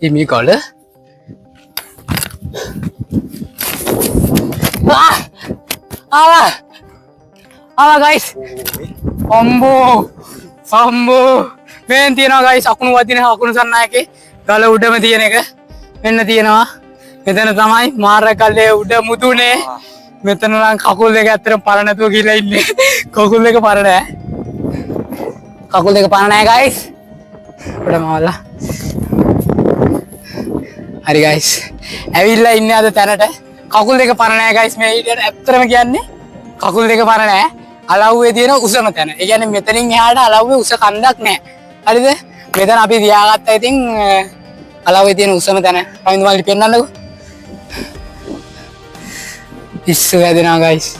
Ini kalau Ala guys, Ambo, main tiana guys, aku sana ke, kalau udah mati ya nega, main tiana, kita tamai, marah kalau udah mutu ne, kita orang kakul deka terus parana tuh gila ini, kakul deka parana guys, udah malah, hari guys, Avila ini ada tanah deh, kakul deka parana guys, main ini terus macam ni, kakul deka parana. Alau itu na usah ngetanya. Ikan metening ada alau usah kandak ne. Ada deh. Metan api dia agak ting alau itu usah ngetanya. Kami cuma lipenan lagu. Isu ada na guys.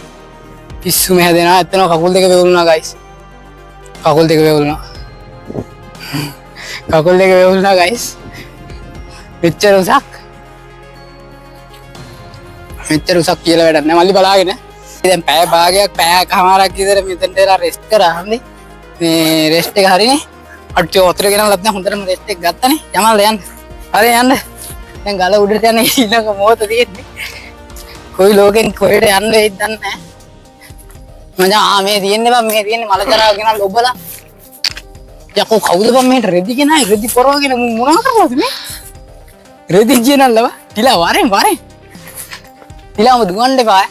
Isu ada na. Itu na kakul deke beul na guys. Kakul deke beul na. Kakul deke beul na guys. Picture usak. Picture usak kira benar. Nemali balagi na. Dan pay bahagia pay हमारा किधर मित्र तेरा rest करा हमने rest के hari nih अड़चो उतरे के ना लगता है उधर में रेस्ट करता नहीं जमाल यान अरे यान yang galau udah kan ini ना mau तो दिए कोई लोग इन कोई यान रे इधर ने मजा मैं दिए ने माला चला के ना लोबला या को खाऊ दे मैं रेडी के ना रेडी परो के ना मुना कर बोल में रेडी जी ना लवा तिला वारे तिला मत दुकान दे पाए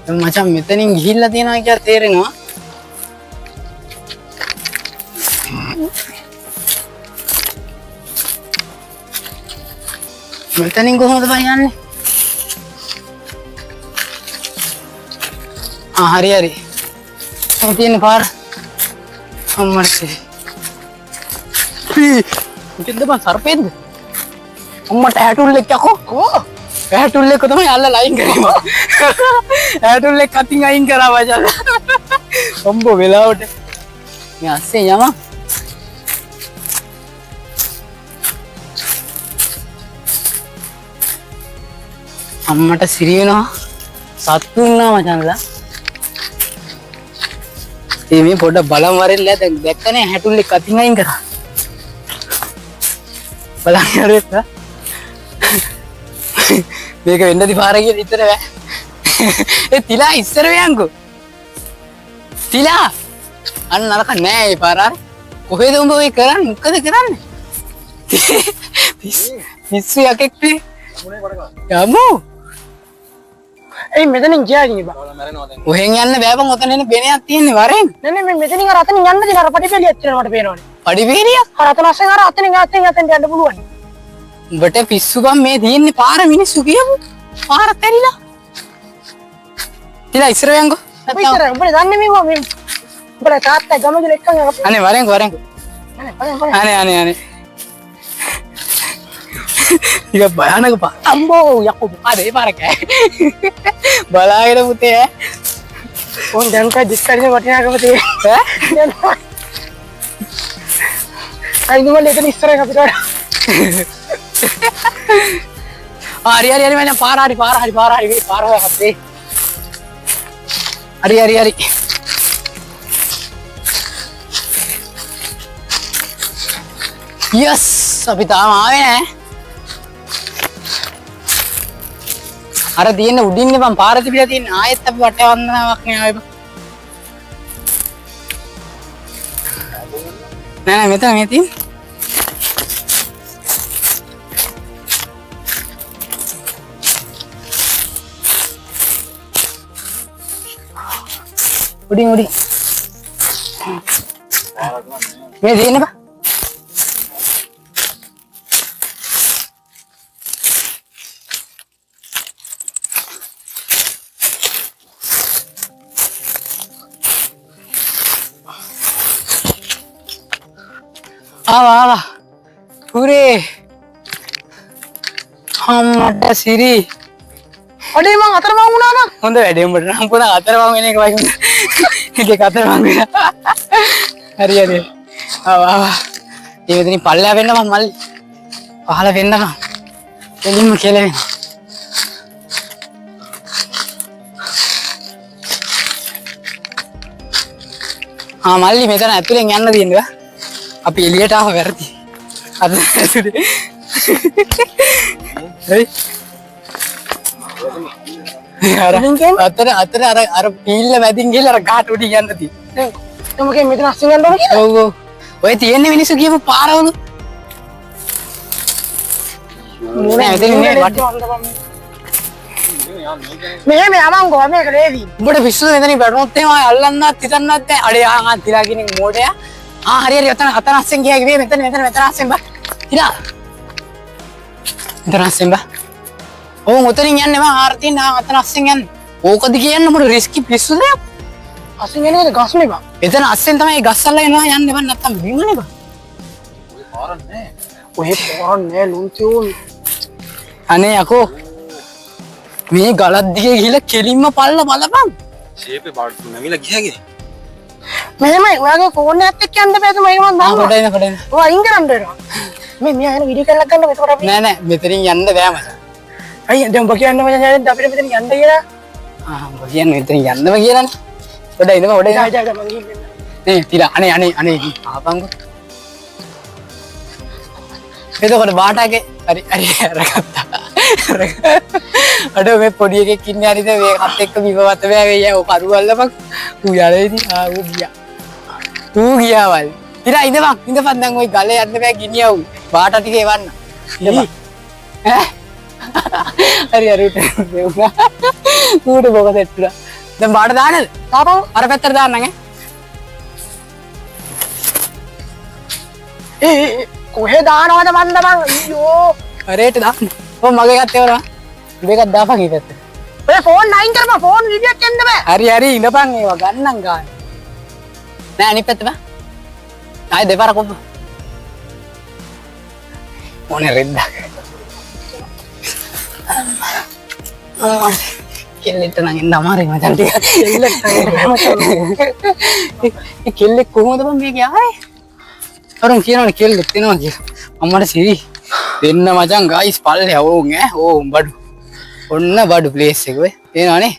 macam metening gila tina kya tere no metening ko hum bayan ne hari tin par amar se कितने बार सर पे अम्मा टैटू ले क्या को टैटू ले को तो मैं आला लाइन करेगा टैटू ले कटिंग आइन करा बजा अम्बो विलाउट यहाँ से यहाँ अम्मा टा सीरियो ना सातु ना मचान ला ये मैं फोटो बाला मारे ले देखता नहीं टैटू ले कटिंग आइन करा बाला मारे था මේක වෙන්න දිපාර කියලා ඉතර බෑ ඒ තිලා ඉස්සර වෙයන්කෝ තිලා අන්න නරක නෑ ඒ පාර කොහෙද උඹ ඔය කරන්නේ මොකද කරන්නේ පිස්සු යකෙක් නේ යමු ඒ මෙතනින් ගියානේ බා ඔහෙන් යන්න බෑ බං ඔතන එන බෙනයක් තියෙන්නේ වරෙන් නේ මේ මෙතනින් අර අතනින් යන්න දින අර පඩිපෙලියක් තියෙනවා මට පේනවනේ පඩිපෙලියක් අර අතන අස්සෙන් අර අතනින් යන්න පුළුවන් बटे पिस्सू बम में दीन ने पार मिनी सुखी है वो पार तेरी ला तिला इसरे यांगो इसरे बड़े जानने में वो बड़े काटता है गमो जो लेकर आने वारेंगो आने ये भयानक पा अम्बो याको अरे पार क्या बला ये बुते है कौन जन का जिसका ने बटिया का बुते है आई नो लेकिन इस तरह का बिगाड़ अरे मैंने पार हो सकते अरे यस अभी तो हम आए हैं अरे दिए ने उड़ीन ने पार थी भी दिन आए तब बटे वंदना वक्ने आए नहीं मैं तो थी उड़ी मैं दिए ना बा आवा पूरे हम मटा सिरी अरे मां अतर मांगूना ना उन्हें बैठे हम बटना हमको ना अतर मांगने के बाद के अतर मांगूना अरे आवा ये इतनी पल्ला बेना मल पहला बेना ना चलिए मैं खेले මල්ලි මෙතන ඇතුලෙන් යන්න තියෙනවා. අපි එළියට ආව වැරදි. අද ඇතුලේ. හරි. අතර අර පීල්ල මැදින් ගිහලා අර ගාට උඩින් යන්න තියෙන්නේ. මොකද මෙතන අස්සෙන් යන්න ඕන කියලා? ඔව් ඔව්. ඔය තියෙන්නේ මිනිස්සු කියපු පාරවලු. මේ යමන් ගෝ මේක රේවි. උඹට පිස්සුද මෙතනින් වැටුනොත් එහෙම ආය අල්ලන්නත් හිතන්නත් නැහැ. අඩේ ආ තිලා කියන මෝඩයා. හරි හරි අතන අස්සෙන් ගියා කිව්වේ මෙතන අස්සෙන් බා. තිලා. මෙතන අස්සෙන් බා. ඕන් උතරින් යන්නේ මම ආර්තින් අතන අස්සෙන් යන්නේ. ඕකද කියන්නේ මොකද රිස්කි පිස්සුද? අස්සෙන් යන්නේ ගස්නේ බා. මෙතන අස්සෙන් තමයි ගස් අල්ලගෙන යනවා යන්නේ බං නැත්තම් බිමනේ බං. ඔය පාරන්නේ ලුන්චෝ. අනේ යකෝ මේ ගලක් දිගේ ගිහලා කෙලින්ම පල්ල බලපන්. ෂේපේ පාට නැමිලා ගියාගේ. මෙහෙමයි ඔයාගේ ෆෝන් එකත් එක්ක යන්න බෑ තමයි මම දන්නවා. කොටේන. ඔය අයින් කරන්න වෙනවා. මේ මියා එන වීඩියෝ එකක් ගන්න මෙතකොට අපි නෑ මෙතනින් යන්න බෑ මචං. අයියා දැන් ඔබ කියන්න මචං දැන් අපිට මෙතන යන්න කියලා. උඹ කියන්නේ මෙතනින් යන්නම කියලානේ. පොඩ්ඩක් ඉඳම පොඩ්ඩක්. ජා මං ගිහින් නේ තිලා අනේ ආපංගෝ. එතකොට බාටාගේ හරි අරගත්තා. අඩෝ මේ පොඩි එකෙක් ඉන්නේ හරිද මේකත් එක්ක විවවත බෑ වෙයි ඔය කරු අල්ලපන්. ඌ යලේදී ඌ ගියාවල්. ඉතින් ඉඳපන් දැන් ওই ගලේ යන්න බෑ ගිනියව්. බාටා ටික එවන්න. හරි දෙවුනා. ඌට බොක සෙට්ටුලා. දැන් බාට දාන්නද? තාපන් අර පැත්තට දාන්න ඈ. කොහෙ දානවද මන්ද මං අයියෝ. අරේට දාන්න. ඔව් මගේ ගත්තේ වරා. මේකත් දාපන් ඊපැත්තට. ඔය ෆෝන් අයින් කරපන් ෆෝන් වීඩියෝ එකක් එන්න බෑ. හරි ඉඳපන් ඒවා ගන්නම් ගාන. නෑ අනිත් පැත්ත බා. ආයෙ දෙපාරක් ඔබ. මොනේ රෙද්දා. කෙල්ලෙක්ට නම් එන්න අමාරුයි මචං ටික. ඒ කෙල්ලෙක් කොහොමද බං මේක ආවේ? අරුන් කියනවනේ කෙල්ලෙක් එනවා කියලා. අම්මට සිරි දෙන්න මචං ගයිස් පල්ලේ ඕන් ඕන් බඩු. ඔන්න බඩු ප්ලේස් එක වෙයි. තේනවනේ?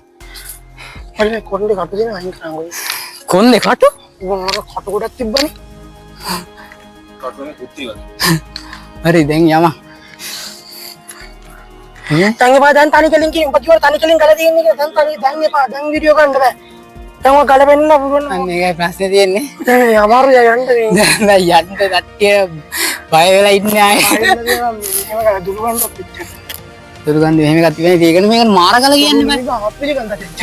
හරි කොණ්ඩේ කටු දෙන අයින් කරන් ඔය. කොන්දේ කටු? මොනවාර කටු ගොඩක් තිබ්බනේ. කටුනේ කුටි වගේ. හරි දැන් යමන්. තංගපා දැන් තනි කෙලින් කිව්ව උඹ කිව්ව තනි කෙලින් ගල තියෙන්නේ කියලා දැන් එපා දැන් වීඩියෝ ගන්න බෑ. දැන් ඔය ගල වෙන්න පුළුවන්. අන්න ඒකයි ප්‍රශ්නේ තියෙන්නේ. දැන් අමාරුයි යන්න මේ. දැන් යන්න කට්ටිය බය වෙලා ඉන්නේ ආයේ. මේක දුරුවන්න පිට. දුරුගන්දි මෙහෙම එකක් තිබෙනේ ඒකනේ මේක මාරගල කියන්නේ මම. මේක අපිලි ගන්න දෙච්ච.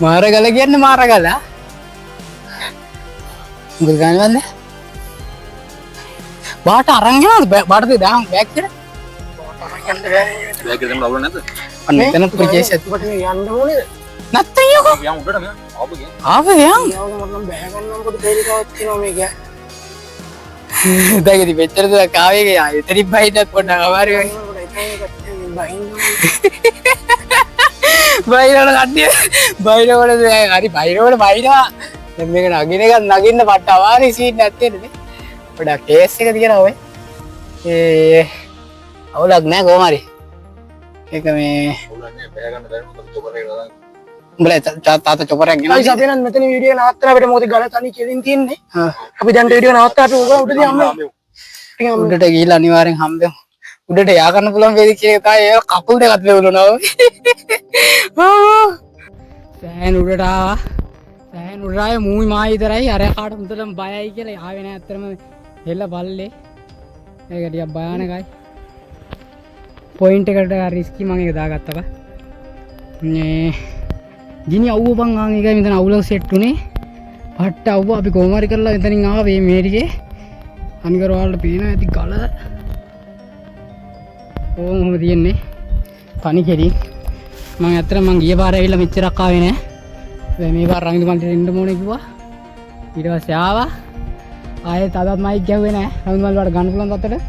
මාරගල කියන්නේ මාරගල. දුරුගන්නේ වන්ද? බාට අරන් යනවද? බාටද දාම් බෑග් එකට? යන්න බෑ. බෑග් එක දැම්ම අවුල නැද්ද? අන්න එතන ප්‍රජේෂ් ඇති. ඔබට මේ යන්න ඕනේද? නැත්තම් යකෝ. යම් උඩට මෙයා ආපු ගියා. ආවේ යන්. යාවගේ මම බෑ ගන්නම් කොට දෙලිකාවක් තියෙනවා මේක. දැන් ඉතින් මෙච්චර දුර කාවේගේ ආයෙ එතනින් බයින්නත් පොඩ්ඩක් අමාරුයි. බයිරවල කට්ටිය බයිරවල හරි බයිරවල බයිනවා. දැන් මේක නගින එක නගින්න පට්ට අමාරුයි සීන් නැත්තේ නේ. පොඩ්ඩක් කේස් එක තියනවා ඔය. අවුලක් නෑ කොහොම හරි. ඒක මේ අවුල නැහැ බෑ ගන්න බැරි මොකද චොපර් එක දාලා. උඹලා තාත්තා චොපරයක් ගෙනල්ලා. අපි නම් මෙතන වීඩියෝ නවත්තන අපිට මොකද ගල තනි කෙලින් තියෙන්නේ. අපි දැන් වීඩියෝ නවත්තා අපි උගල උඩදී යන්න. උඩට ගිහිල්ලා අනිවාර්යෙන් හම්බෙමු. උඩට යා ගන්න පුළුවන් වේද කියලා තමයි ඒ කකුල් දෙකත් වෙවුලනවා. සෑහෙන උඩට ආවා. සෑහෙන උඩට ආයේ මූයි මායි විතරයි අර කාට මුදලම බයයි කියලා ආවේ නෑ අත්‍තරම හෙල්ල බල්ලේ. ඒක ටිකක් භයානකයි. පොයින්ට් එකට රිස්කි මම ඒක දාගත්තා බා. මේ ගිනි අවුව බං ආන් එකයි මෙතන අවුලක් සෙට් උනේ. පට්ට අවුව අපි කොහොම හරි කරලා මෙතනින් ආවේ මේ ටිකේ. අනිකර ඔයාලට පේනවා ඇති ගල. කොහොම තියෙන්නේ? තනි කෙලින්. මම ඇත්තටම මං ගිය පාර ඇවිල්ලා මෙච්චරක් ආවේ නෑ. හැබැයි මේ පාර රංගිද මන්ට එන්න ඕනේ කිව්වා. ඊට පස්සේ ආවා. ආයෙත් අදත් මයික් ගැහුවේ නෑ. රංගිද මල් වලට ගන්න පුළුවන් තත්ත්වයට.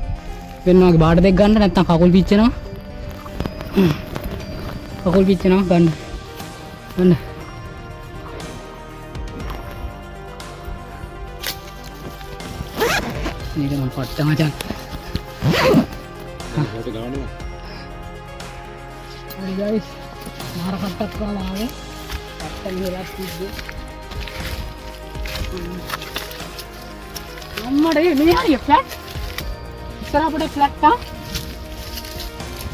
වෙන වගේ බාඩ දෙක ගන්න නැත්නම් කකුල් පිච්චෙනවා. කකුල් පිච්චෙනවා ගන්න. ගන්න. මේක මම පට්ට මචං. හොට ගානවා. හරි ගයිස්. මාර කට්ටක් කරලා ආවේ. පට්ට ඉහළට තිබ්බේ. අම්මඩේ මේ හරිය ෆ්ලැට් ඉස්සර අපිට ෆ්ලැට් තා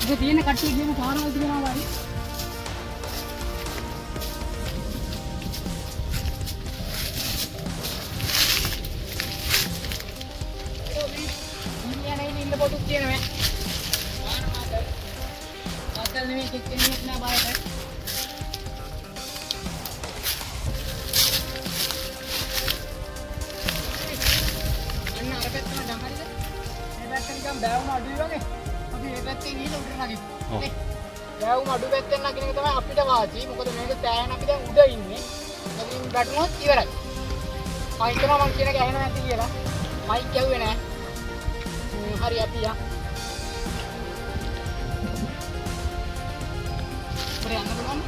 ඉතින් තියෙන කට්ටිය කියන පාරවල් තියනවා වයි ඉන්නේ ඉන්න පොඩු කියනවා ආතල් නෙමෙයි කෙනෙක් නෑ බායට බෑවුම අඩුයි වගේ අපි මේ පැත්තෙන් ගිහින් උඩට නගිමු. බෑවුම අඩු පැත්තෙන් නගින එක තමයි අපිට වාසි. මොකද මේක තෑන අපි දැන් උඩ ඉන්නේ. ඉතින් බැටුනොත් ඉවරයි. මම හිතනවා මම කියන එක ඇහෙන්නේ නැති කියලා. මයික් ඇහුවේ නැහැ. හරි අපි යා. පොරේ යන්න බලන්න.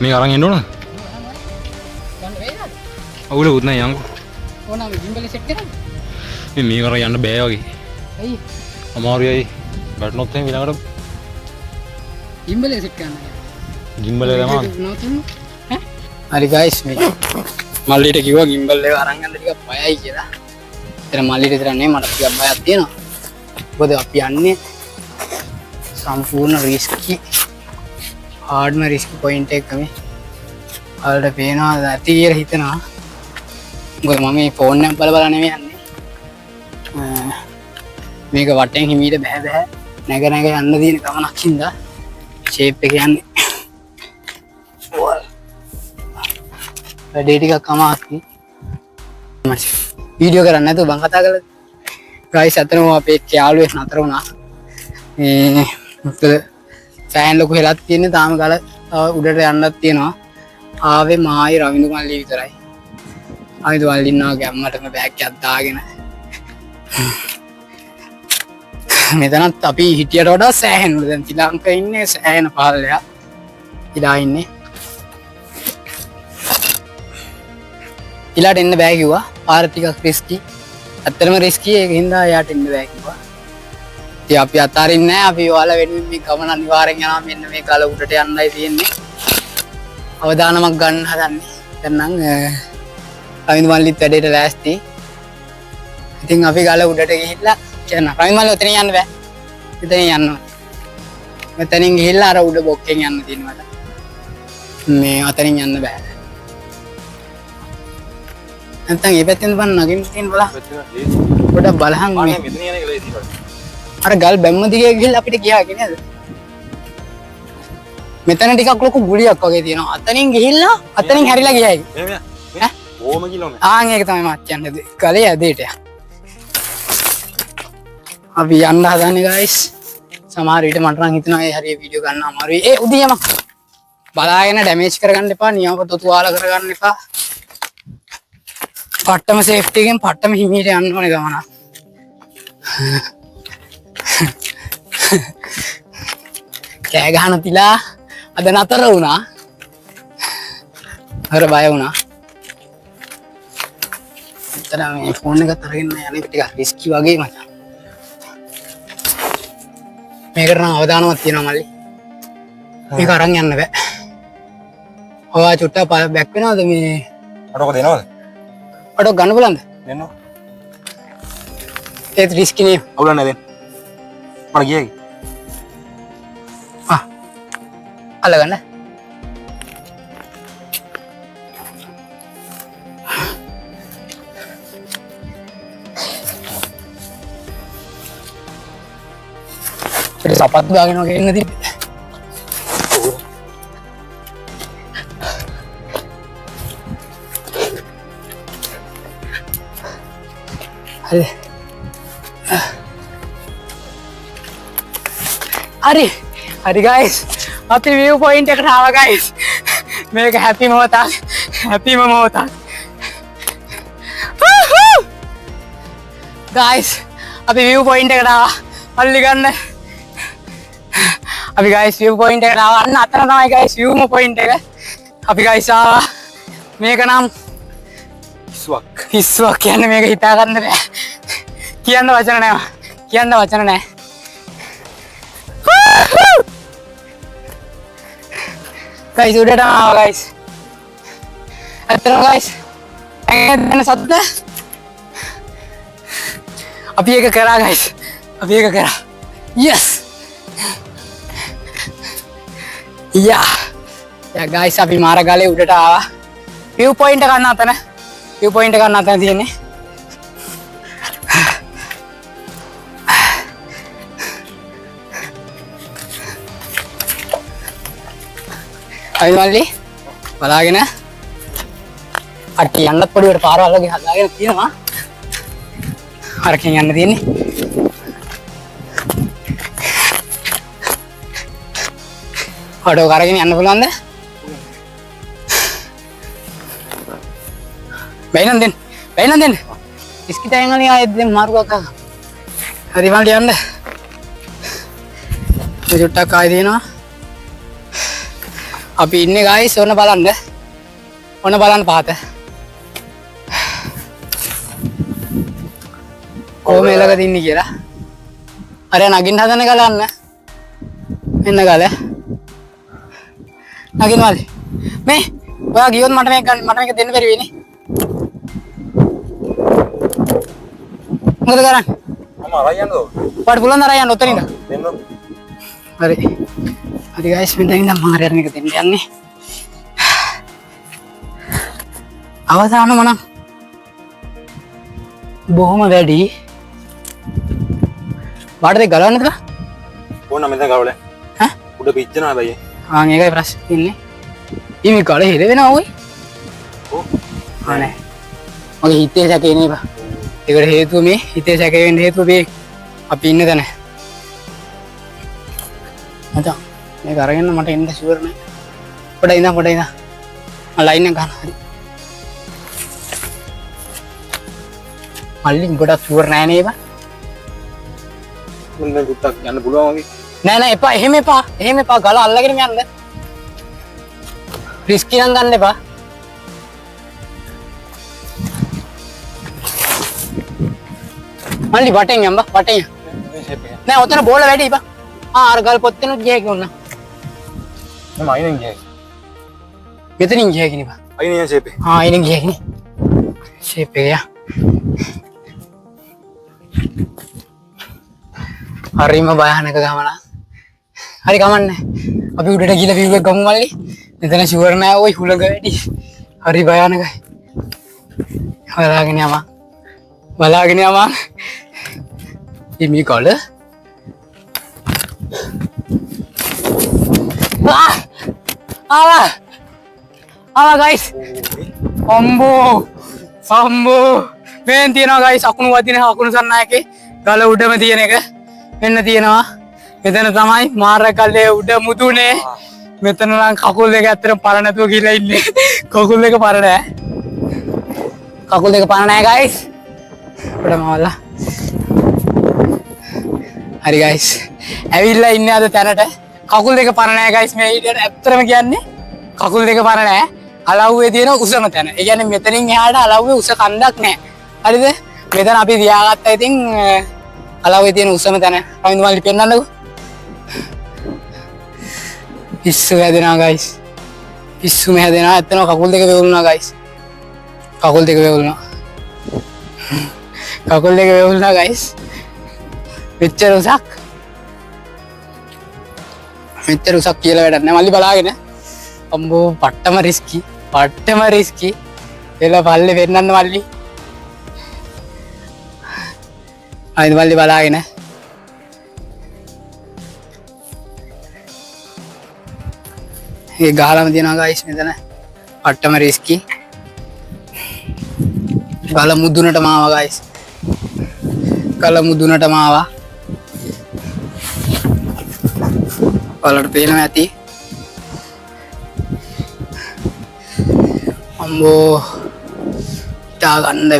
මේ අරන් එන්න ඕනද? ගන්න වේද? අවුලකුත් නැහැ යන්කෝ. ඕනම ගිම්බලේ සෙට් කරන්න. මේ කර යන්න බෑ වගේ. ඇයි? අමාරුයි. බැටනොත් එහෙම ඊළඟට ගිම්බලේ සෙට් කරන්න. ගිම්බලේ ළමා. හරි ගයිස් මේ මල්ලිට කිව්වා ගිම්බල් එක අරන් යන්න ටිකක් බයයි කියලා. එතන මල්ලිට විතර නෙමෙයි මට ටිකක් බයක් තියෙනවා. මොකද අපි යන්නේ සම්පූර්ණ රිස්කි හાર્ඩ්ම රිස්කි පොයින්ට් එකක මේ. වලට පේනවා නැති කියලා හිතනවා. මොකද මම මේ ෆෝන් එක බල නෙමෙයි යන්නේ. මේක වටෙන් හිමීට බෑ නැග යන්න තියෙන ගමනක් හින්දා ෂේප් එක යන්නේ වැඩේ ටිකක් අමාරුයි වීඩියෝ කරන්න නැතුව බං කතා කළා ගයිස් අතනම අපේ යාළුවෙක් නතර වුණා මේ මොකද ෆෑන් ලොකු හෙලක් තියෙන්නේ තාම ගල උඩට යන්නත් තියෙනවා ආවේ මායි රවිඳු මල්ලි විතරයි ආවිදු මල්ලි ඉන්නවා ගැම්මටම බෑග් එකක් දාගෙන මෙතනත් අපි හිටියට වඩා සෑහෙනුද දැන් ශ්‍රී ලංකාවේ ඉන්නේ සෑහෙන පහළයක් ඉලා ඉන්නේ ඉලාට එන්න බෑ කිව්වා පාර ටිකක් රිස්කි ඇත්තටම රිස්කි ඒක හින්දා එයාට එන්න බෑ කිව්වා ඉතින් අපි අතාරින්නේ නැහැ අපි ඔයාලා වෙනුවෙන් මේ ගමන අනිවාර්යෙන් යනවා මෙන්න මේ කාල උඩට යන්නයි තියෙන්නේ අවදානමක් ගන්න හදන්නේ දැන් නම් අවින්දු මල්ලිත් වැඩේට ලෑස්ති ඉතින් අපි ගාල උඩට ගිහිල්ලා කියන්න රවින්දු මල්ලි උතනින් යන්න බෑ ඉතින් යන්න මෙතනින් ගිහිල්ලා අර උඩ බොක්කෙන් යන්න තියෙනවා මේ අතනින් යන්න බෑ නැත්නම් මේ පැත්තෙන් බන්න නගින්න තියෙන බලන්න පොඩක් බලහන් මේ මෙතන යන එක ලේසියි. අර ගල් බැම්ම දිගේ ගිහිල්ලා අපිට ගියාගේ නේද මෙතන ටිකක් ලොකු ගුලියක් වගේ තියෙනවා අතනින් ගිහිල්ලා අතනින් හැරිලා ගියායි මෙහෙම ඕම කිලෝමීටර්. ආන් ඒක තමයි මත් කියන්නේ ගලේ ඇදේට අපි යන්න හදන්නේ ගයිස් සමහර විට මට නම් හිතෙනවා ඒ හරිය වීඩියෝ ගන්න අමාරුයි ඒ උදියම බලාගෙන ඩැමේජ් කරගන්න එපා නියමව තුවාල කරගන්න එපා පට්ටම සේෆ්ටි එකෙන් පට්ටම හිමීට යන්න ඕනේ ගමන කෑ ගහන තිලා අද නතර වුණා අර බය වුණා එතන මේ ෆෝන් එකත් අරගෙන යන එක ටිකක් රිස්කි වගේ මචං මේකට නම් අවදානමක් තියෙනවා මල්ලි මේක අරන් යන්න බෑ ඔයා චුට්ටක් බැක් වෙනවද මේ අරක දෙනවද? අඩෝ ගන්න බලන්න දෙන්න. ඒත් රිස්කි නේ අවුල නැහැ දෙන්න. මට ගියයි. අල්ලගන්න සපත්තු දාගෙන වගේ ඉන්න තිබ්බේ හරි හරි ගයිස් අපි view point එකට ආවා ගයිස් මේක හැපි මොහොතක් හැපිම මොහොතක් ගයිස් අපි view point එකට ආවා අල්ලි ගන්න අපි ගයිස් view point එකට ආවා අන්න අතන තමයි ගයිස් view point එක අපි ගයිස් ආවා මේක නම් හිස්වක් කියන්නේ මේක හිතා ගන්න බෑ කියන්න වචන නැහැ කියන්න වචන නැහැ ගයිස් උඩට ආවා ගයිස් ඇත්තටම guys දැන් සද්ද අපි ඒක කරා guys. අපි ඒක කරා. Yes. Yeah. Yeah guys අපි මාරගලේ උඩට ආවා. view point එක ගන්න අතන. view point එක ගන්න අතන තියෙන්නේ. අයිමල්ලි බලාගෙන අට්ටි යන්නත් පොඩිවට පාරවල් වගේ හදාගෙන තියෙනවා. හරකින් යන්න තියෙන්නේ. ඔඩෝ කරගෙන යන්න පුළුවන්ද? බයිනන් දෙන්න. බයිනන් දෙන්න. ඉස්කිතෙන් අනේ ආයෙත් දෙන්න මාරුවක් අක්කා. හරි මල්ලි යන්න. මේ චුට්ටක් ආයෙ දෙනවා. අපි ඉන්නේ guys ඔන්න බලන්න. ඔන්න බලන්න පහත. කොහොම එලගද ඉන්නේ කියලා. අර නගින්න හදන ගලන්න. මෙන්න ගල. නගින්න මල්ලි. මේ ඔයා ගියොත් මට මේක දෙන්න බැරි වෙන්නේ. මොකද කරන්නේ? මම අරන් යන්නද? ඔයාට පුළුවන් අරන් යන්න ඔතනින්ද? දෙන්න. හරි. හරි guys මෙතන ඉඳන් මම හරියට මේක දෙන්න යන්නේ. අවසාන මනම් බොහොම වැඩි. වාට දෙක ගලවන්නද? ඕන මෙතන ගවල. ඈ? උඩ පිච්චෙනවා බයි. ඒකයි ප්‍රශ්නේ ඉන්නේ. ඊමේ ගල හෙල වෙනවා ඔයි. ඔව්. අනේ. මගේ හිතේ සැකේ නේ බා. ඒකට හේතුව මේ හිතේ සැකේ වෙන්න හේතුව මේ අපි ඉන්න තැන. මචං මේක අරගෙන මට එන්න ෂුවර් නෑ. පොඩ ඉඳන් මම ලයින් එක ගන්න. හරි. මල්ලි ගොඩක් ෂුවර් නෑ නේ බා. මම දැන් කුට්ටක් යන්න පුළුවන් වගේ. නෑ එපා එහෙම එපා. එහෙම එපා ගල අල්ලගෙන යන්න. රිස්කි නම් ගන්න එපා. මල්ලි වටෙන් යන්න බා වටෙන්. මේ ෂේප් එක. නෑ ඔතන බෝල වැඩි බා. අර ගල් පොත්තෙනුත් ගියා කිව්වොත් මම අයිනෙන් ගියා. මෙතනින් ගියා කිනේ බා. අයිනෙන් ෂේප් එක. අයිනෙන් ගියා කිනේ. ෂේප් එක යා. හරිම භයානක ගමන. හරි කමන්නේ. අපි උඩට ගිහලා view එක ගමු මල්ලි. මෙතන ෂුවර් නෑ ওই හුලඟ වැඩි. හරි භයානකයි. බලාගෙන යමා. බලාගෙන යමා. මේ කල ආවා guys. අම්බෝ මෙන් තියනවා guys අකුණු වදින අකුණු සන්නායකේ ගල උඩම තියෙන එක මෙන්න තියෙනවා. මෙතන තමයි මාරකල්ලේ උඩ මුදුනේ. මෙතන නම් කකුල් දෙක ඇත්තටම පර නැතුව ගිහලා ඉන්නේ. කකුල් දෙක පර නැහැ. කකුල් දෙක පර නැහැ guys. උඩමවලා. හරි guys. ඇවිල්ලා ඉන්නේ අද තැනට. කකුල් දෙක පර නැහැ guys. මේ ඊට ඇත්තටම කියන්නේ කකුල් දෙක පර නැහැ. අලව්වේ තියෙන උසම තැන. ඒ කියන්නේ මෙතනින් එහාට අලව්වේ උස කන්දක් නැහැ. හරිද? මෙතන අපි තියාගත්තා ඉතින් අලව්වේ තියෙන උසම තැන. රවින්ද මල්ලි පෙන්නන්නකෝ. පිස්සු හැදෙනවා guys. පිස්සුම හැදෙනවා. ඇත්තටම කකුල් දෙක වේවුලුණා guys. කකුල් දෙක වේවුලුණා. කකුල් දෙක වේවුලුණා guys. මෙච්චර උසක්. මෙච්චර උසක් කියලා වැඩක් නෑ මල්ලි බලාගෙන. අම්බෝ පට්ටම රිස්කි. එල පල්ලේ වෙන්නන්න මල්ලි. ආයිත් මල්ලි බලාගෙන. ඒ ගහලම තියෙනවා guys මෙතන. පට්ටම රිස්කි. ගල මුදුනටම ආවා guys. ගල මුදුනටම ආවා. ඔයාලට පේනවා ඇති. අම්බෝ හිතා ගන්න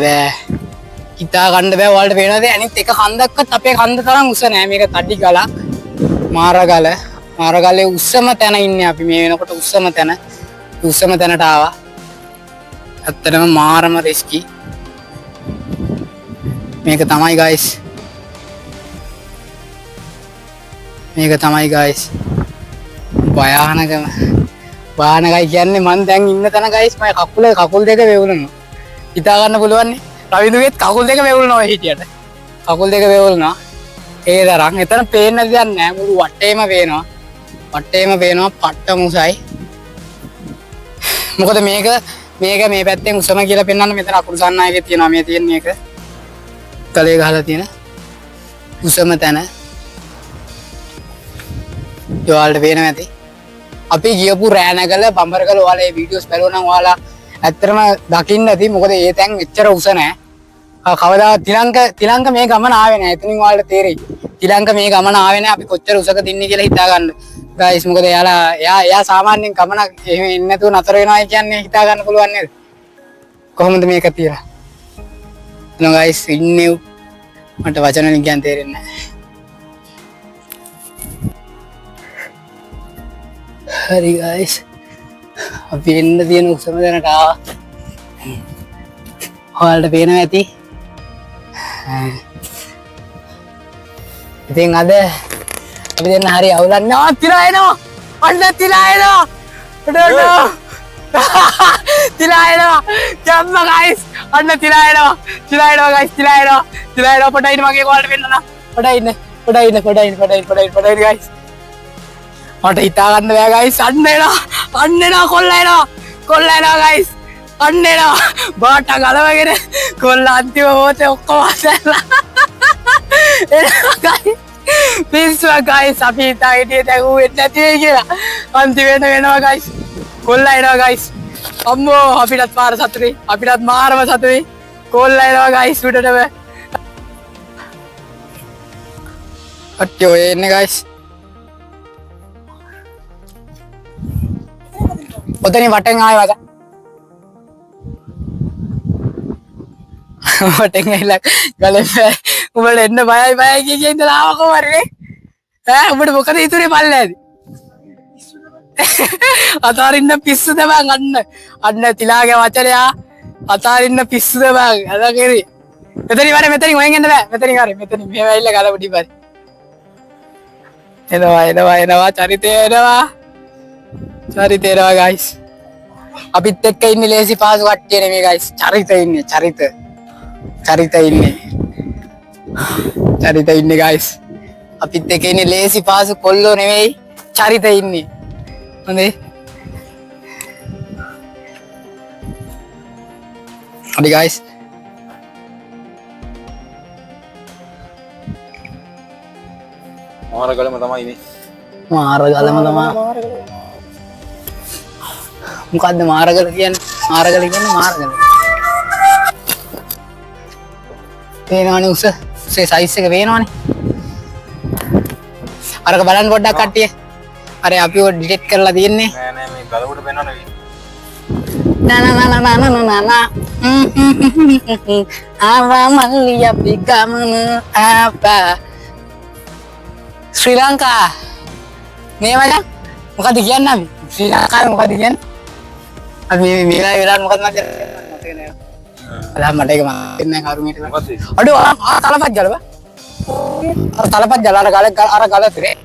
බෑ ඔයාලට පේනවද? අනිත් එක කන්දක්වත් අපේ කන්ද තරම් උස නෑ. මේක තඩි ගලක්. මාරගලේ උස්සම තැන ඉන්නේ අපි මේ වෙනකොට උස්සම තැනට ආවා. ඇත්තටම මාරම රිස්කි. මේක තමයි guys. භයානකම බානකයි කියන්නේ මං දැන් ඉන්න තැන ගයිස් මම කකුල් දෙක වේවුලනවා. හිතා ගන්න පුළුවන් නේ. රවිදුගේත් කකුල් දෙක වේවුලනවා හිටියට. කකුල් දෙක වේවුලනවා. ඒ තරම් එතන පේන්න දෙයක් නැහැ. මුළු වටේම පේනවා. පට්ට මුසයි. මොකද මේක මේ පැත්තෙන් උසම කියලා පෙන්වන්න මෙතන අකුරු සන්නායකේ තියෙනවා. මේ තියෙන එක. කලේ ගහලා තියෙන උසම තැන. ඔයාලට පේනවා ඇති. අපි ගියපු රෑනගල බම්බරගල ඔයාලා මේ වීඩියෝස් බලනවා නම් ඔයාලා ඇත්තටම දකින්න ඇති. මොකද ඒ තැන් එච්චර උස නැහැ. කවදා තිලංක මේ ගමන ආවේ නැහැ. එතනින් ඔයාලට තේරෙයි. තිලංක මේ ගමන ආවේ නැහැ. අපි කොච්චර උසක තින්නේ කියලා හිතා ගන්න. ගයිස් මොකද එයා සාමාන්‍යයෙන් ගමනක් එහෙම එන්නේ නැතුව නතර වෙනවා කියන්නේ හිතා ගන්න පුළුවන් නේද? කොහොමද මේක තියලා? නෝ ගයිස් ඉන්නේ මට වචන වලින් කියන්න තේරෙන්නේ නැහැ. හරි ගයිස් අපි එන්න තියෙන උසම දැනට ආවා. ඔයාලට පේනවා ඇති. ඉතින් අද අපි දෙන්න හරි අවුලන්නේ. තිලා එනවා. අන්න තිලා එනවා. තිලා එනවා. ජම්ම ගයිස්. අන්න තිලා එනවා. තිලා එනවා ගයිස්. තිලා එනවා. පොඩයින් මගේ ඔයාලට වෙන්න නා. පොඩයින් ගයිස්. මට හිතා ගන්න බෑ ගයිස්. අන්න එනවා කොල්ල එනවා ගයිස්. අන්න එනවා බාට ගලවගෙන කොල්ල අන්තිම මොහොතේ ඔක්කොම අසැල්ලා එනවා ගයිස්. පිස්සුවා ගයිස්. අපි හිතා හිටියේ දැන් ඌ වෙන්නේ නැති වෙයි කියලා. අන්තිමට වෙනවා ගයිස්. කොල්ල එනවා ගයිස්. අම්මෝ අපිටත් මාරම සතුටුයි. කොල්ල එනවා ගයිස් උඩටම. අට්ටියෝ එන්නේ ගයිස්. ඔතනින් වටෙන් ආවේ වගේ. වටෙන් ඇවිල්ලා ගලේ උඹට එන්න බයයි කිය ඉඳලා ආව කොහමද ඈ උඹට මොකද ඉතුරුේ පල්ලෑදී අතාරින්න පිස්සුද බං අන්න තිලාගේ වචනයා අතාරින්න පිස්සුද බං අද කෙරි මෙතනින් වයින් එන්න බෑ මෙතනින් මේ වෙයිලා ගලපටි පරි එනවා චරිතය එනවා ගයිස් අපිත් එක්ක ඉන්නේ ලේසි පාසු කට්ටිය නෙමෙයි ගයිස් චරිත ඉන්නේ ගයිස් අපිත් එක්ක ඉන්නේ ලේසි පාසු කොල්ලෝ නෙමෙයි චරිත ඉන්නේ හොඳේ හරි ගයිස් මාරගලම තමයි ඉන්නේ මාරගලම තමයි මොකද්ද මාරගල කියන්නේ මාරගල පේනවනේ උසේ සයිස් එක පේනවනේ අරක බලන්න පොඩ්ඩක් කට්ටිය අර අපි ඔය ඩිලීට් කරලා තියෙන්නේ නෑ මේ ගලවට පේනවනේ ආවා මල්ලි අපි ගමන ආපා ශ්‍රී ලංකා මේ මචං මොකද කියන්නේ අපි ශ්‍රී ලංකාවේ මොකද කියන්නේ අපි මේලා වෙලා මොකද මචං මතක නෑ අලා මට ඒක මතක නෑ කරු මීට අඩෝ තලපත් ගල බා තලපත් ගල අර ගල තිරේ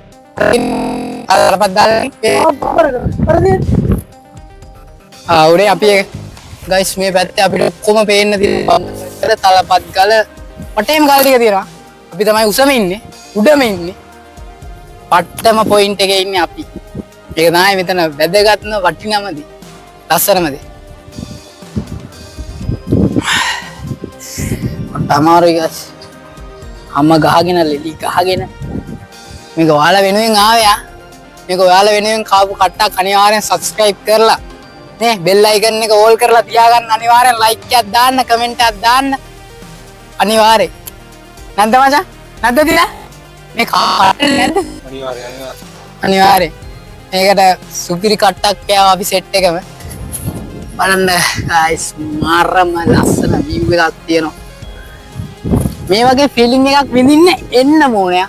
තලපත් ගල උඩේ අපි ගයිස් මේ පැත්තේ අපිට ඔක්කොම පේන්න තියෙන තලපත් ගල වටේම ගල ටික තියෙනවා අපි තමයි උසම ඉන්නේ උඩම ඉන්නේ පට්ටම පොයින්ට් එකේ ඉන්නේ අපි ඒක තමයි මෙතන වැදගත්ම වටිනමදී ලස්සනමදී අමාරුයි ගස් අම්ම ගහගෙන ලෙලි ගහගෙන මේක ඔයාලා වෙනුවෙන් ආවයා මේක ඔයාලා වෙනුවෙන් කාපු කට්ටක් අනිවාර්යෙන් subscribe කරලා නේ bell icon එක ඕල් කරලා තියාගන්න අනිවාර්යෙන් like එකක් දාන්න comment එකක් දාන්න අනිවාර්යෙන් නැද්ද මචං නැද්ද තියලා මේ කාටද නැද්ද අනිවාර්යෙන් මේකට සුපිරි කට්ටක් කෑවා අපි සෙට් එකම බලන්න guys මාරම ලස්සන view එකක් තියෙනවා මේ වගේ ෆීලිං එකක් විඳින්න එන්න ඕනේ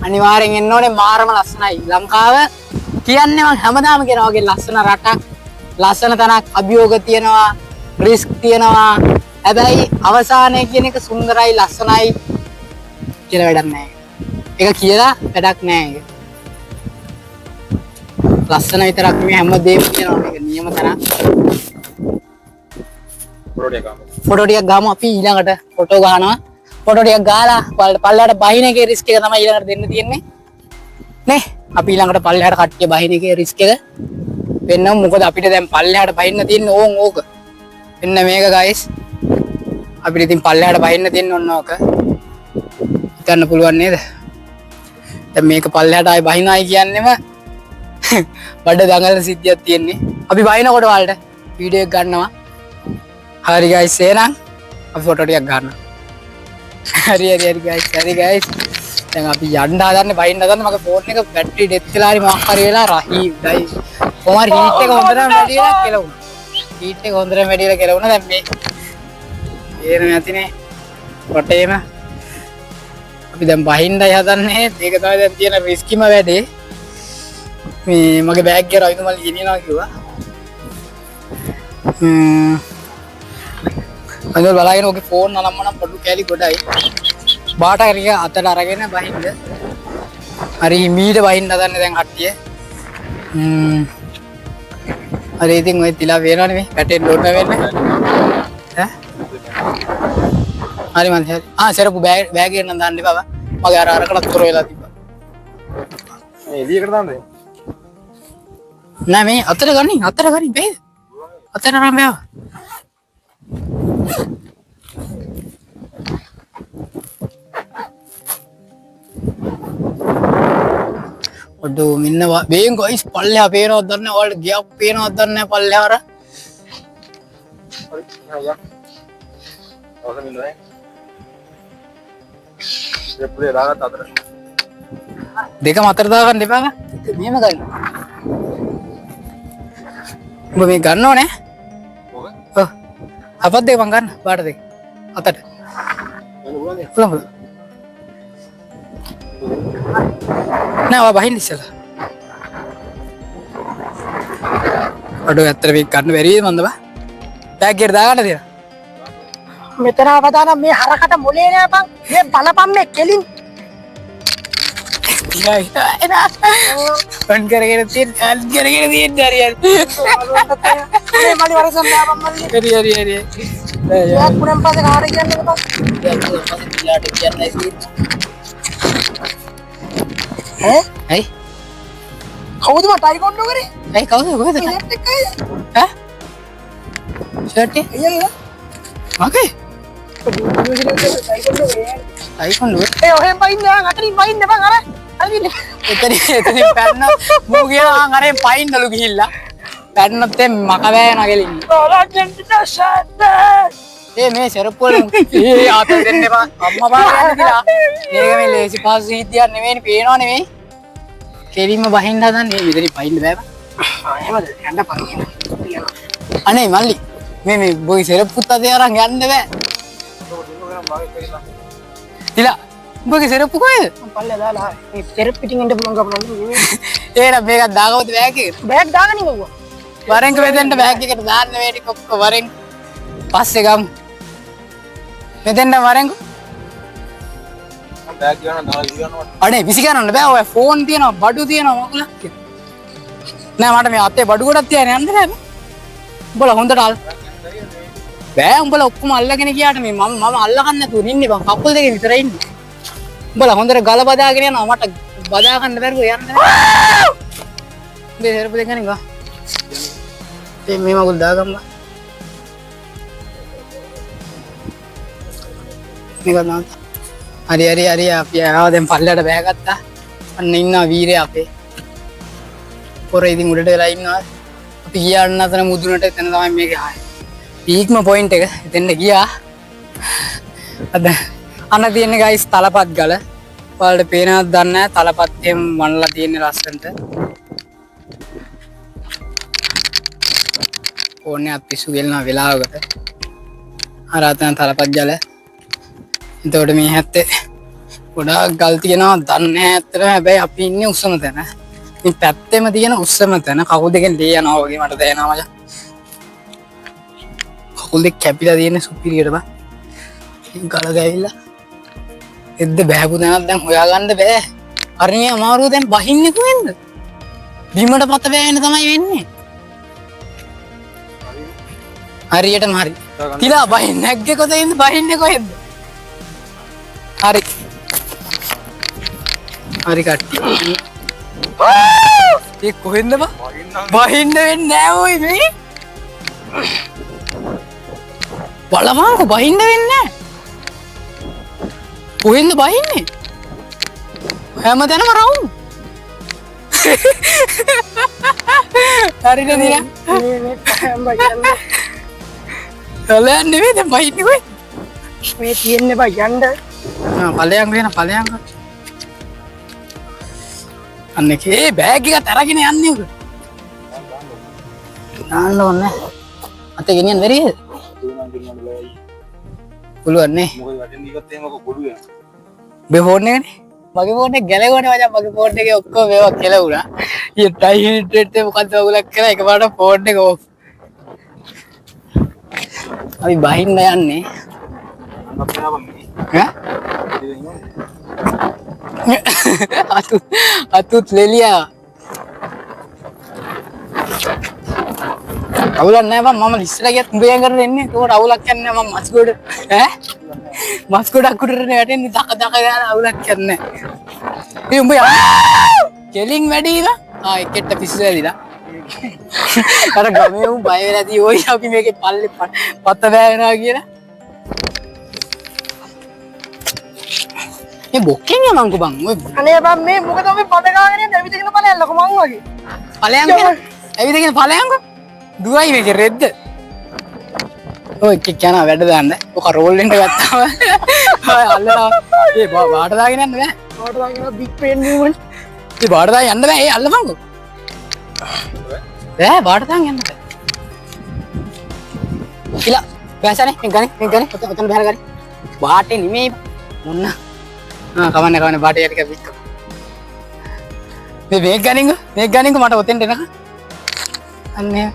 අනිවාර්යෙන් එන්න ඕනේ මාරම ලස්සනයි ලංකාව කියන්නේ මම හැමදාම කියනවා වගේ ලස්සන රටක් ලස්සන තැනක් අභියෝග තියෙනවා රිස්ක් තියෙනවා හැබැයි අවසානයේ කියන එක සුන්දරයි ලස්සනයි කියලා වැඩක් නැහැ ඒක කියලා වැඩක් නැහැ ඒක ලස්සන විතරක් නෙමෙයි හැමදේම තියෙනවා මේක නියම තැන. ෆොටෝ ටිකක් ගාමු අපි ඊළඟට ෆොටෝ ගහනවා. ෆොටෝ ටිකක් ගාලා පල්ලයට බහින එකේ රිස්ක් එක තමයි ඊළඟට දෙන්න තියෙන්නේ. නේ අපි ඊළඟට පල්ලයට කට්ටිය බහින එකේ රිස්ක් එක වෙන්නම මොකද අපිට දැන් පල්ලයට බහින්න තියෙන්නේ ඕක. එන්න මේක guys. අපිට ඉතින් පල්ලයට බහින්න තියෙන්නේ ඔන්න ඕක. හිතන්න පුළුවන් නේද? දැන් මේක පල්ලයට ආයි බහිනයි කියන්නේම බඩ දඟලන සිද්ධියක් තියෙන්නේ. අපි බහිනකොට වලට වීඩියෝ එක ගන්නවා. හරි guys එහෙනම් අපි ෆොටෝ ටිකක් ගන්නවා. හරි guys. දැන් අපි යන්න හදන්නේ බහින්න හදන්නේ මගේ ෆෝන් එක බැටරි ඩෙත් වෙලා හරි මොකක් හරි වෙලා රහී ඩයි. කොහමද හීට් එක හොඳටම වැඩිලා කියලා වුණා. හීට් එක හොඳටම වැඩිලා කියලා වුණා. දැන් මේ ඒරම නැතිනේ කොටේම අපි දැන් බහින්නයි හදන්නේ. ඒක තමයි දැන් තියෙන රිස්කිම වැඩේ. මේ මගේ බෑග් එක රවිදු මල්ලි ගෙනියනවා කිව්වා. අnder බලාගෙන ඔගේ ෆෝන් නලම්මනම් පොඩු කැලි ගොඩයි. බාට හරිය අතට අරගෙන බහින්න. හරි මීට බහින්න හදන්නේ දැන් කට්ටිය. හරි ඉතින් ඔය තිලා වෙනවනේ මේ පැටෙන්න ඕන වෙන්නේ. ඈ? හරි මන් හරි. සරපු බෑග් එකෙන් නම් දාන්න එපා. මගේ අරකට තුර වෙලා තිබ්බා. මේ එළියකට දාන්නද? නෑ මේ අතට ගනි බෑද? අතට අරන් බෑව. ඔඩෝ මෙන්න බේන් ගයිස් පල්ලෙහා පේනවද දන්නේ ඔයාලට ගියක් පේනවද දන්නේ පල්ලෙහා අර දෙකම අතර දාගන්න එපා මෙහෙම ගන්න. ඔබ මේ ගන්න ඕනේ. ඔව්. අපත් දෙක මං ගන්න බාට දෙක අතට. පුළුවන්. නෑ ඔයා බහින්න ඉස්සලා. අඩෝ ඇත්තට මේක ගන්න බැරිද මන්ද බා? බෑග් එකට දාගන්න දෙනවා. මෙතන අවදානම් මේ හරකට මොලේ නෑ බං. මේ බලපන් මේ කෙලින්. ෆන් කරගෙන තියෙන හරියට. මේ මලි වරසන් දාපන් මල්ලි. හරි. යක් පුරන් පස්සේ කාට කියන්නද බං? යක් පස්සේ පියාට කියන්නයි සීට්. ඇයි කවුද මට ටයිකොන්ඩෝ කරේ? ඇයි කවුද කොහෙද? ෂර්ට් එක ඈ? ෂර්ට් එක? මගේ? ටයිකොන්ඩෝ ඒ ඔහෙන් පයින්න අතරින් පයින්න බං අර එතනින් පැන්න මූ කියලා අරෙන් පයින්නලු ගිහිල්ලා පැන්නොත් එම් මක බෑ නගලින්නේ මේ සෙරප්පු වල අත දෙන්න එපා අම්මා බා යන්න කියලා මේක මේ ලේසි පාස් හිටියක් නෙවෙයි පේනව නෙවෙයි කෙලින්ම බහින්න හදන්නේ විතරයි පයින්න බෑ බා එහෙමද යන්න පරින්න අනේ මල්ලි මේ බොයි සෙරප්පුත් අතේ අරන් යන්න බෑ තිලා උඹගේ සෙරප්පු කොහෙද? පල්ලේ දාලා මේ සෙරප් පිටින් එන්න පුළුවන් කපනවා. එහෙනම් මේක දාගවද බෑග් එකට? බෑග් දාගන්නේ කොහොමද? වරෙන් මෙතෙන්ට බෑග් එකට දාන්න වේටි කොක්ක වරෙන් පස්සේ ගමු. මෙතෙන්ට වරෙන් බෑග් ගන්න දාලා ගියනවා. අනේ විසි ගන්නන්න බෑ ඔය ෆෝන් තියෙනවා බඩු තියෙනවා මොකලක්. නෑ මට මේ අතේ බඩු ගොඩක් තියන්නේ යන්න බෑ. උඹලා හොඳට අල්ල. බෑ උඹලා ඔක්කොම අල්ලගෙන ගියාට මේ මම අල්ලගන්න නැතුව ඉන්නේ බං කකුල් දෙකේ විතර ඉන්නේ. උඹලා හොඳට ගල බදාගෙන යනවා මට බදා ගන්න බැරුව යන්න බෑ. මේ සරපු දෙක ගනින් ගා. මේ මගුල් දාගම්ම. මේක නාත. හරි අපි ආව දැන් පල්ලයට බෑගත්තා. අන්න ඉන්නවා වීරය අපේ. පොර ඉදින් උඩට වෙලා ඉන්නවා. අපි ගියාට නතර මුදුනට එතන තමයි මේක ආයේ. පීක්ම පොයින්ට් එක එතෙන්ට ගියා. අද අන්න තියෙන්නේ ගයිස් තලපත් ගල. ඔයාලට පේනවද දන්නේ නැහැ තලපත් එහෙම වනලා තියෙන්නේ ලස්සනට. ඕනේ අපිසු ගෙලන වෙලාවකට. අර අතන තලපත් ගල. එතකොට මේ හැත්තේ ගොඩාක් ගල් තියෙනවා දන්නේ නැහැ ඇත්තටම හැබැයි අපි ඉන්නේ උස්සම තැන. මේ පැත්තෙම තියෙන උස්සම තැන කකුල් දෙකෙන් ලේ යනවා වගේ මට දැනෙනවා මචං. කකුල් දෙක කැපිලා තියෙන සුපිරියට බා. ගල ගෑවිලා එද්ද බෑපු තැනක් දැන් හොයාගන්න බෑ. අරණිය අමාරුව දැන් බහින්නේ කොහෙන්ද? බිමට පත බෑගෙන තමයි වෙන්නේ. හරියටම හරි. තිලා බහින්න නැග්ගේ කොතෙන්ද බහින්නේ කොහෙන්ද? හරි. හරි කට්ටිය. ඒ කොහෙන්ද බා? බහින්න වෙන්නේ නෑ ඔය මේ. බලමංකො බහින්න වෙන්නේ නෑ. කොහෙන්ද බහින්නේ? හැමතැනම රවුම්. හරිද දිනා? කලයන් නෙවෙයි දැන් බහින්නේ කොහෙද? මේ තියෙන්නේ බා යන්න. ඵලයන් වෙන ඵලයන්. අන්නකේ බෑග් එක තරගෙන යන්නේ උඩ. නාන්න ඕනේ. අතේ ගෙනියන්න බැරිද? පුළුවන් නේ. මොකද වටින් ඉවත් එහෙම කොඩු වෙනවා. මේ ෆෝන් එකනේ. මගේ ෆෝන් එක ගැලවුණා මචං මගේ ෆෝන් එකේ ඔක්කොම මේවා කෙලවුණා. ඊ ටයිම් හිට් එක මොකද්ද ඔයගොල්ලෝ කරා එකපාරට ෆෝන් එක ඕෆ්. අපි බහින්න යන්නේ. අතුත් ලෙලියා. අවුලක් නෑ බං මම ඉස්සලා ගියත් උඹ යන් කරලා එන්නේ. ඒකට අවුලක් යන්නේ නෑ මම මස්කොඩ මස්කොඩක් උඩරනේ වැටෙන්නේ දක දක ගාන අවුලක් යන්නේ නෑ. ඒ උඹ කෙලින් වැඩිද? එක්කෙට පිස්සු ඇදිලා. අර ගමේ උන් බය වෙලා දී ඔය අපි මේකේ පල්ලේ පත බෑනවා කියලා. මේ බොක්කෙන් යමන්කෝ බං. ඔය අනේ බං මේ මොකද මේ පද ගාගෙන යන්නේ ඇවිදගෙන ඵලයල්ලකෝ මං වගේ. ඵලයන් කියලා. ඇවිදගෙන ඵලයන්කෝ. දුවයි මේකේ රෙද්ද. ඔය එක්ක යනවා වැඩ දාන්න. ඔක රෝල් වෙන්න ගත්තාම ඔය අල්ලනවා. ඒ බාට දාගෙන යන්න බෑ. බාට දාගෙන බිග් පේන් මූවමන්ට්. ඒ බාට දාගෙන යන්න බෑ. ඒ අල්ලපන්කෝ. බාට දාගෙන යන්න බෑ. ඉලා බෑසනේ මේ ගන්නේ ඔතන බහැර ගන්න. බාටේ නෙමෙයි මොන්න. කමන්න බාටේ ටික වික්ක. මේ ගනින්කෝ මට ඔතෙන්ට එනකන්. අන්නේ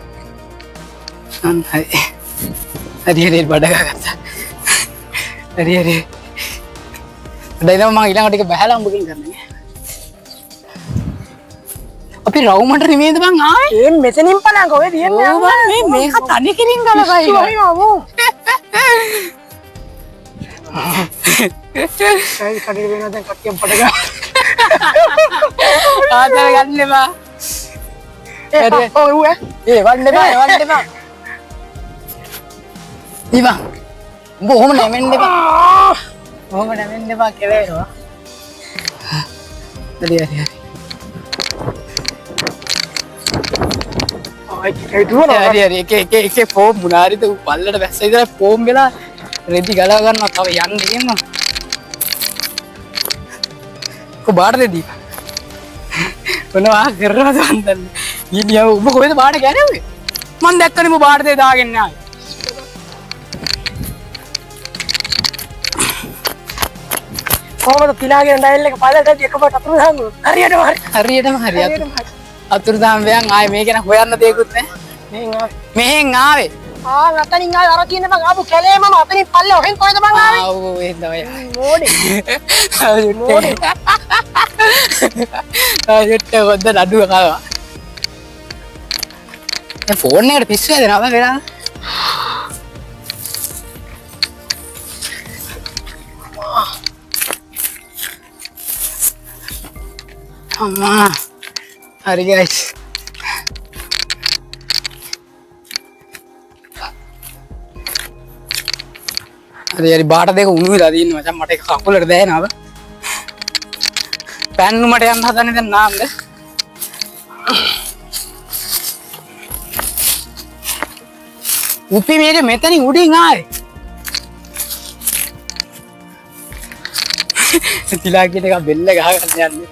අන්න හරි බඩ ගත්තා. හරි. දැන් මම ඊළඟ ටික බහැලා උඹකින් කරන්නේ. අපි රවුමට නෙමෙයිද බං ආවේ? ඒ මෙතනින් පලංකෝ ඔය තියන්නේ. ඕ බං මේක තනි කිරින් ගලපයි. සෝරි මාමෝ. ඒ කඩේ වෙන දැන් කට්ටියම් පඩ ගන්න. ආතල් ගන්න එපා. ඔව් ඒ වන්න එපා. ඉතින් උඹ ඔහොම නැමෙන්න එපා. ඔහොම නැමෙන්න එපා කෙලේනවා. හරි. ඒ දුවනවා. හරි එක ෆෝම් මුනාරිද පල්ලට වැස්ස ඉඳලා ෆෝම් වෙලා රෙදි ගලව ගන්නවා තව යන්න දෙන්නවා. කො බාට රෙදි. මොනවා කරනවද මන්දන්නේ. ඊනියා උඹ කොහෙද බාට ගෑනේ? මං දැක්කනේ උඹ බාට දෙය දාගෙන ආවේ. කොහමද පිලාගෙන ඩයල් එක පළලට එකපාරට අතුරු දාන්න. හරියටම හරි. අතුරු දාම් වෙයන් ආයේ මේක නම් හොයන්න දෙයක්වත් නැහැ. මෙහෙන් ආවේ. අතනින් ආව අර කියන බං ආපු කැලේ මම අතනින් පල්ලේ ඔහෙන් කොහෙද බං ආවේ? ආවෝ එහෙන් තමයි. මොඩේ. ආයෙත් වද්ද නඩුව කනවා. දැන් ෆෝන් එකට පිස්සු හැදෙනවා වෙලා. අම්මා. හරි ගයිස්. හරි බාට දෙක උණු වෙලා තියෙනවා මචං මට කකුලට දැනෙනවා. පැන්නු මට යන්න හදන්නේ දැන් නාන්න. උපි මේක මෙතනින් උඩින් ආවේ. තිලා කියන එක බෙල්ල ගහගන්න යන්නේ.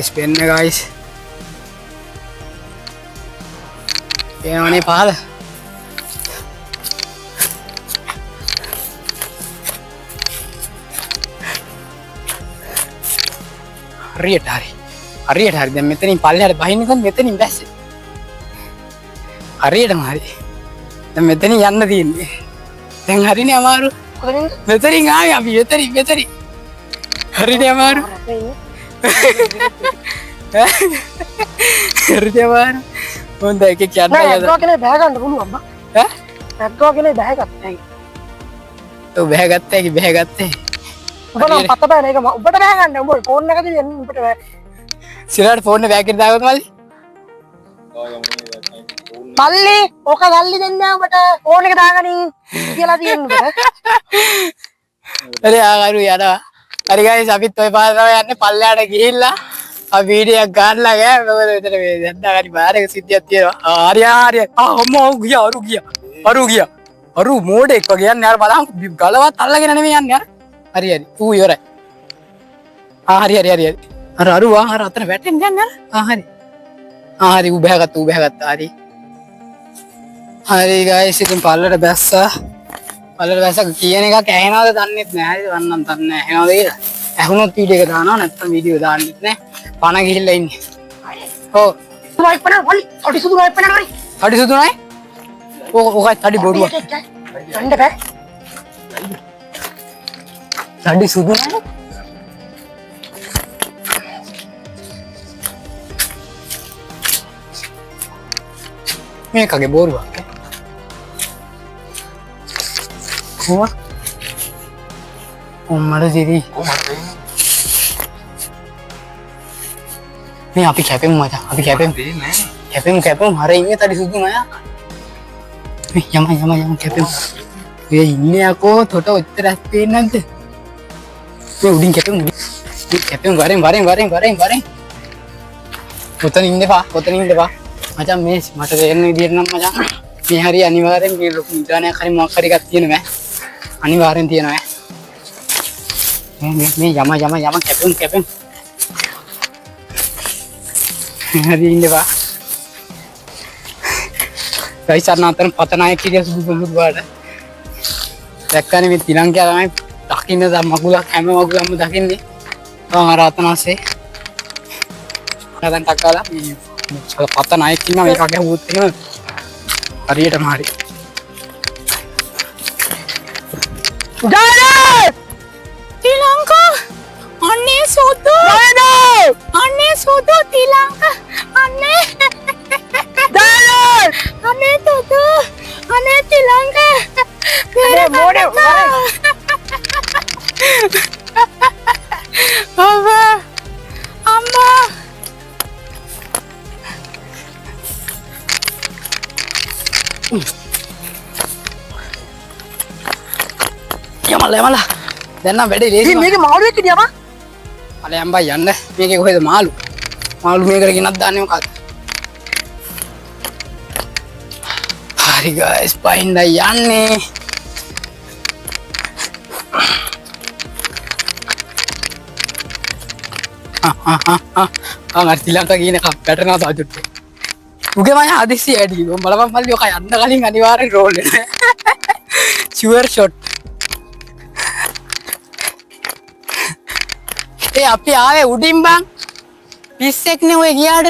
ස්පෙන්න ගයිස්. එනවනේ පහල. හරියට දැන් මෙතනින් පල්ලෙහාට බහින්න කොහොමද මෙතනින් බැස්සේ. හරියටම හරි. දැන් මෙතනින් යන්න තියෙන්නේ. දැන් හරිනේ අමාරු. මෙතනින් ආවේ අපි මෙතනින්. හරිනේ අමාරු. හරිනේ අමාරු. හොඳයි ඒක කියන්න නෑ ඇත්තෝ කෙනේ බෑ ගන්න පුළුවන් බා. ඈ? ඇත්තෝ කෙනේ බෑ ගන්න. ඔව් බෑගත්තා කි බෑගත්තේ. උඹ නම් පත බෑ නේක උඹට බෑ ගන්න. උඹ ෆෝන් එකදී එන්න උඹට බෑ. සිරාට ෆෝන් එක බෑග් එකට දාගත්ත මල්ලි. මල්ලි ඕක සල්ලි දෙන්නේ නැහැ උඹට ෆෝන් එක දාගනින් කියලා තියෙන්න උඹට. හරි ආගරු යනවා. හරි ගයිස් අපිත් ඔය පාර තමයි යන්නේ පල්ලයට ගිහිල්ලා අපි වීඩියෝ එකක් ගන්නලා ගෑ. මොකද මෙතන මේ දැන්නා හරි බාර එක සිද්ධියක් තියෙනවා. හරි හරි. අම්මෝ ගියා අරු ගියා. අරු මෝඩෙක් වගේ යන්නේ යාර බලන්න ගලවත් අල්ලගෙන නෙමෙයි යන්නේ යාර. හරි ඌ ඉවරයි. හරි. අර අතන වැටෙන්න යන්නේ යාර. හරි. හරි ඌ බෑගත්තා හරි. හරි ගයිස් ඉතින් පල්ලට බැස්සා. පල්ලට බැස්සා කියන එකක් ඇහෙනවද දන්නෙත් නෑ. හරිද වන්නම් දන්නේ ඇහෙනවද කියලා. ඇහුනොත් වීඩියෝ එක දානවා නැත්නම් වීඩියෝ දාන්නෙත් නෑ. පණ ගිහිල්ලා ඉන්නේ. ඔව්. වයිප් පණ වලි අඩි සුදු වයිප් පණ හරි. අඩි සුදු නයි? ඕකයි අඩි බොරුවක්. යන්න බෑ. අඩි සුදු නයි? මේකගේ බොරුවක්. කොහොමද? ඔම්මඩ දිරි. මේ අපි කැපෙමු මචං. අපි කැපෙමු. කැපෙමු. හරි ඉන්නේ තඩි සුදු නෑ. මේ යම කැපෙමු. ඒ ඉන්නේ අකෝ තොට ඔච්චර ඇස්පේන්නේ නැද්ද? මේ උඩින් කැපෙමු. වරෙන්. ඔතන ඉන්නපා. මචං මේ මට තේරෙන විදියට නම් මචං මේ හරි අනිවාර්යෙන් මේ ලොකු නිදානයක් හරි මොකක් හරි එකක් තියෙනවා. අනිවාර්යෙන් තියෙනවා. මේ යම කැපෙමු. හරි ඉන්නපා. ගයිස් අර නතර පතනායක කියලා සුදු බොමුත් වලට දැක්කනේ මේ තිලංකයා තමයි දකින්න මගුලක් හැම මගුලක්ම දකින්නේ. අර අතනස්සේ දැන් ටක්කාලා මේ පතනායක ඉන්නවා මේක ගැහුවොත් එහෙම හරියටම හරි. ජානේ! තිලංකා අනේ සුදු තිලංකා අනේ අනේ තුතු අනේ තිලංකා අනේ මොඩේ අම්මා යමල දැන් නම් වැඩේ ලේසි. මේක මාළුවෙක් කියනවා බා. අනේ අම්බා යන්න. මේකේ කොහෙද මාළු මේකට ගෙනත් දාන්නේ මොකක්ද? හරි ගයිස් පයින්ද යන්නේ. අර තිලංකා කියන එක පැටරනවා තාජුට්. උගේ මම ආදිසි ඇඩි. මම බලපන් මල්ලි ඔක යන්න කලින් අනිවාර්යෙන් රෝල් වෙන. Sure shot. ඒ අපි ආවේ උඩින් බං. පිස්සෙක් නේ ඔය ගියාට.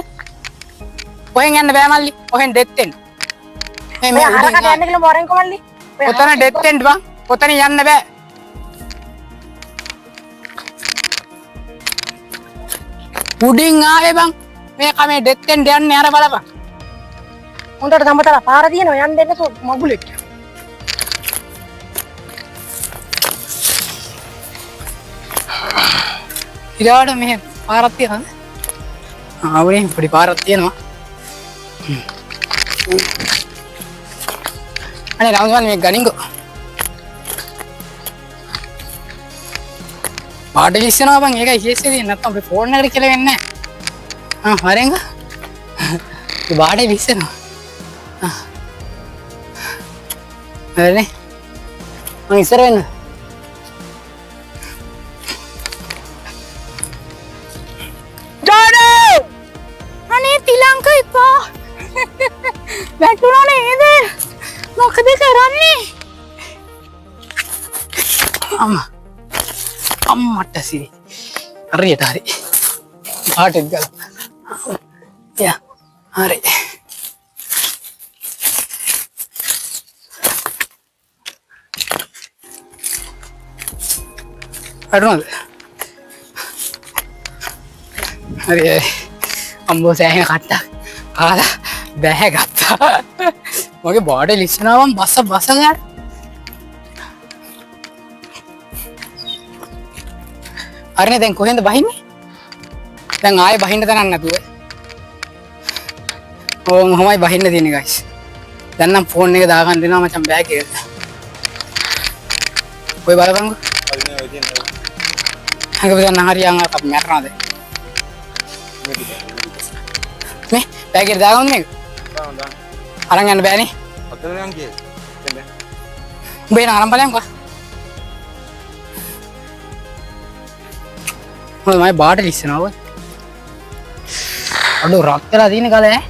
කොහෙන් යන්න බෑ මල්ලි. කොහෙන් දෙත්තෙන්. මේ උඩින් යන්න කියලා මොරෙන් කොමල්ලි. ඔතන දෙත්තෙන් බං. ඔතන යන්න බෑ. උඩින් ආවේ බං. මේක මේ දෙත්තෙන් යන්නේ අර බලපන්. හොඳට සම්මතලා පාර තියෙනවා යන්න දෙන්න මගුලෙක්. ඉරාට මෙහෙ පාරක් තියෙනවද? ආවනේ පොඩි පාරක් තියෙනවා. අනේ රාමුල් මේ ගනින්ගෝ. පාට විශ්නවා බං ඒකයි කේස් එකේ නැත්තම් අපේ ෆෝන් එකට කියලා වෙන්නේ නැහැ. හරෙන්ග. ඒ බාඩේ විශ්නවා. හරිනේ. මම ඉස්සර වෙන්න. අනේ තිලංකා එපා. වැටුණා නේද? මොකද කරන්නේ? අම්මට සිරි. හරියට හරි. පාටෙත් ගලප. යා. හරි. වැටුණාද? හරි අම්බෝ සෑහෙන කට්ටක් කාලා බැහැ ගත්තා මගේ බෝඩේ ලිස්සනාවම් බස ගන්න අරනේ දැන් කොහෙන්ද බහින්නේ දැන් ආයෙ බහින්න තනක් නැතුව ඕ මොහොමයි බහින්න තියෙන්නේ ගයිස් දැන් නම් ෆෝන් එක දාගන්න දෙනවා මචං බෑග් එකට ඔය බලපංගු අදිනේ ඔය තියෙනවා. හංග බෙදන්න හරියන් අප මැරනවාද මේ බෑග් එකට දාගන්න මේක දාන්න. අරන් යන්න බෑනේ අතන යන් කියේ. එන්න. උඹ එන අරන් බලයන්කෝ ඔය මයි බාට ලිස්සනවා ඔය අඩෝ රක් වෙලා තියෙන කලේ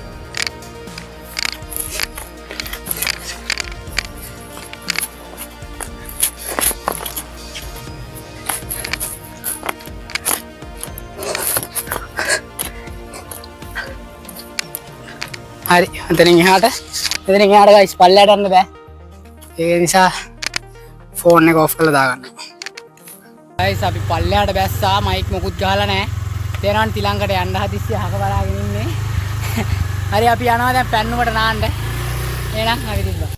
හරි එතනින් එහාට ගයිස් පල්ලයට යන්න බෑ ඒ නිසා ෆෝන් එක ඔෆ් කරලා දාගන්න ගයිස් අපි පල්ලයට බැස්සා මයික් මොකුත් ගහලා නැහැ තේරෙනවද තිලංගට යන්න හදිස්සිය අහක බලාගෙන ඉන්නේ හරි අපි යනවා දැන් පැන්නුමට නාන්න එහෙනම් අපි තිබ්බා